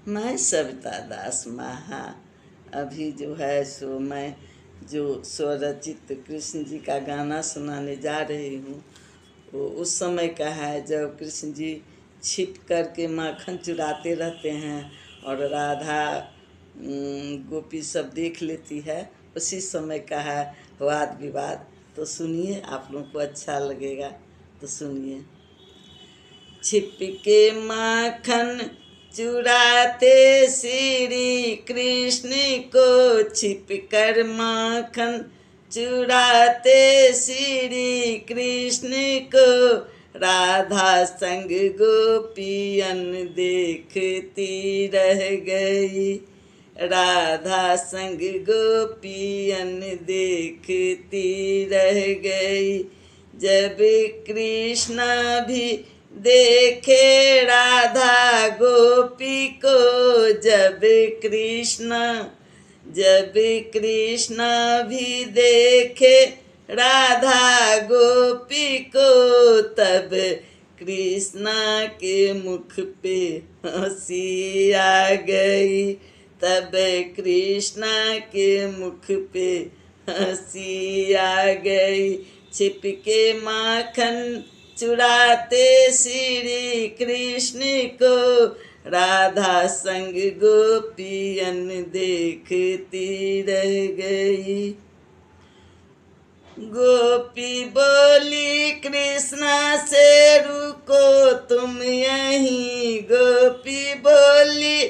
मैं सविता दास महा अभी जो है सो मैं जो स्वरचित कृष्ण जी का गाना सुनाने जा रही हूँ वो उस समय का है जब कृष्ण जी छिप करके माखन चुराते रहते हैं और राधा गोपी सब देख लेती है। उसी समय का है वाद विवाद। तो सुनिए, आप लोगों को अच्छा लगेगा तो सुनिए। छिप के माखन चुराते श्री कृष्ण को, छिप कर माखन चुराते श्री कृष्ण को, राधा संग गोपियन देखती रह गई, राधा संग गोपियन देखती रह गई। जब कृष्णा भी देखे राधा गोपी को, जब कृष्णा भी देखे राधा गोपी को, तब कृष्णा के मुख पे हंसी आ गई, तब कृष्णा के मुख पे हंसी आ गई। छिप के माखन चुराते श्री कृष्ण को, राधा संग गोपियन देखती रह गई। गोपी बोली कृष्णा से रुको तुम यहीं, गोपी बोली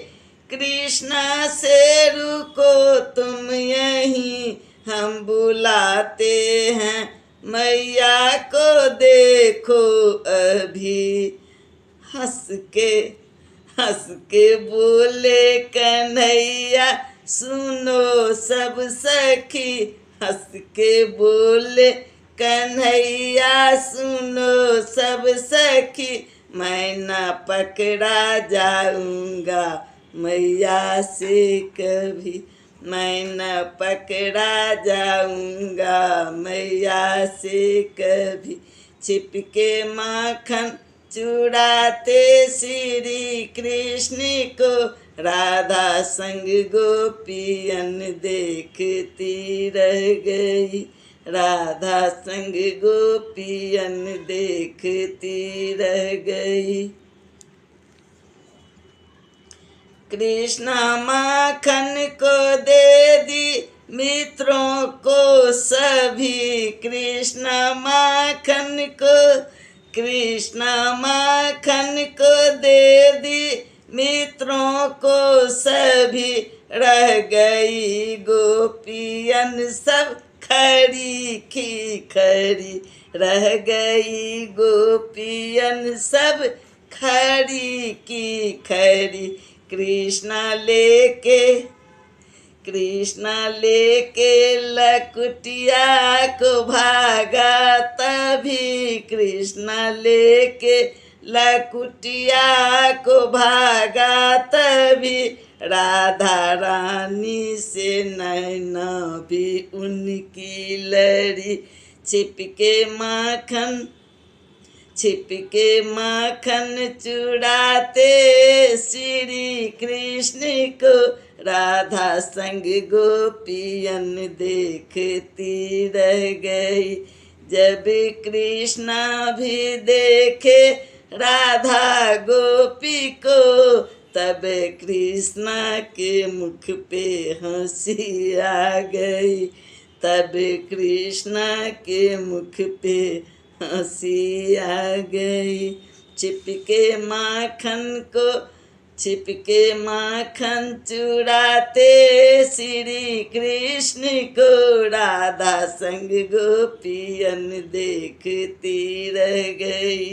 कृष्णा से रुको तुम यहीं, हम बुलाते हैं मैया को देखो अभी। हंस के बोले कन्हैया सुनो सब सखी, हंस के बोले कन्हैया सुनो सब सखी, मैं न पकड़ा जाऊंगा मैया से कभी, मैं न पकड़ा जाऊंगा मैया से कभी। छिप के माखन चुराते श्री कृष्ण को, राधा संग गोपियन देखती रह गई, राधा संग गोपियन देखती रह गई। कृष्णा माखन को दे दी मित्रों को सभी, कृष्णा माखन को दे दी मित्रों को सभी, रह गई गोपियन सब खड़ी की खड़ी, रह गई गोपियन सब खड़ी की खड़ी। कृष्णा लेके लकुटिया को भागा, तभी कृष्णा लेके लकुटिया को भागा, तभी राधा रानी से नैना भी उनकी लड़ी। छिप के माखन चुराते श्री कृष्ण को, राधा संग गोपियन देखती रह गई। जब कृष्णा भी देखे राधा गोपी को, तब कृष्णा के मुख पे हंसी आ गई, तब कृष्णा के मुख पे हंसी आ गई। छिप के माखन चुराते श्री कृष्ण को, राधा संग गोपियन देखती रह गई।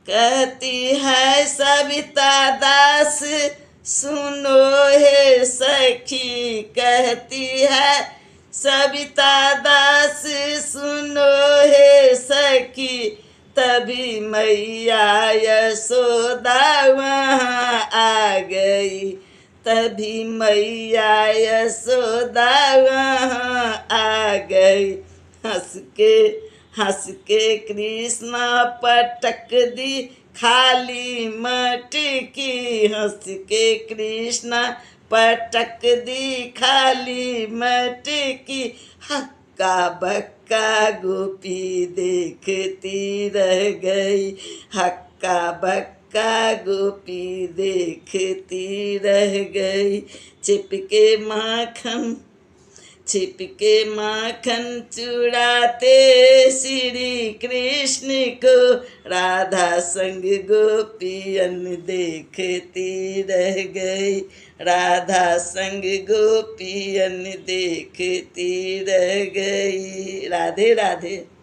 कहती है सविता दास सुनो हे सखी, कहती है सविता दास सुनो हे सखी, तभी मैया यशोदा वहाँ आ गई, तभी मैया यशोदा वहाँ आ गई। हंस के कृष्णा पटक दी खाली मटकी, हंस के कृष्णा पटक दी खाली मटकी। हक्का बक्का गोपी देखती रह गई, हक्का बक्का गोपी देखती रह गई। छिपके माखन चुराते श्री कृष्ण को, राधा संग गोपियन देखती रह गई, राधा संग गोपियन देखती रह गई। राधे राधे।